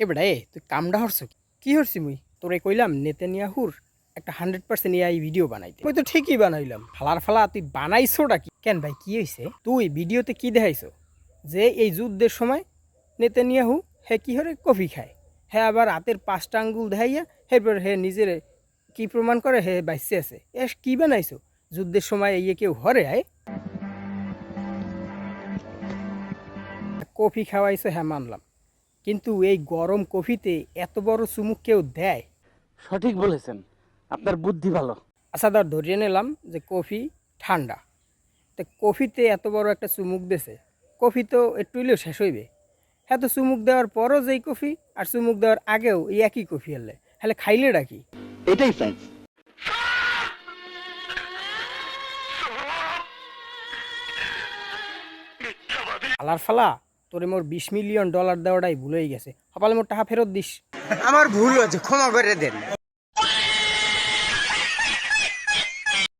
এবারে তুই কামডা হরছ কি হরছি মুই তোরে কইলাম নেতানিয়াহুর একটা 100% এআই ভিডিও বানাইতে তুই তো ঠিকই বানাইলাম ফালার ফালা তুই বানাইছোটা কি কেন ভাই কি হয়েছে তুই ভিডিওতে কি দেখাইছো যে এই যুদ্ধের সময় নেতানিয়াহু হে কি হরে কফি খায় হ্যাঁ আবার হাতের 5টা আঙ্গুল দেখাইয়া এরপর হে নিজের কি প্রমাণ করে হে বাইসে আছে এস কি বানাইছো যুদ্ধের সময় এই কেউ হরে আয় কফি খাওয়াইছো হ্যাঁ মানলাম কিন্তু এই গরম কফিতে এত বড় চুমুক কেউ দেয়? সঠিক বলেছেন, আপনার বুদ্ধি ভালো। আচ্ছা ধরিয়ে নিলাম যে কফি ঠান্ডা, তো কফিতে এত বড় একটা চুমুক দিয়েছে, কফি তো একটু হইলেও শেষ হইবে। হ্যাঁ, তো চুমুক দেওয়ার পরও যেই কফি আর চুমুক দেওয়ার আগেও এই একই কফি হলে হলে খাইলে ডাকি এটাই সায়েন্স। আলার ফালা তোরে মোর $20 মিলিয়ন দেওয়াটাই ভুলেই গেছে। সকালে মোর টাকা ফেরত দিস। আমার ভুল হয়েছে, ক্ষমা করে দেন।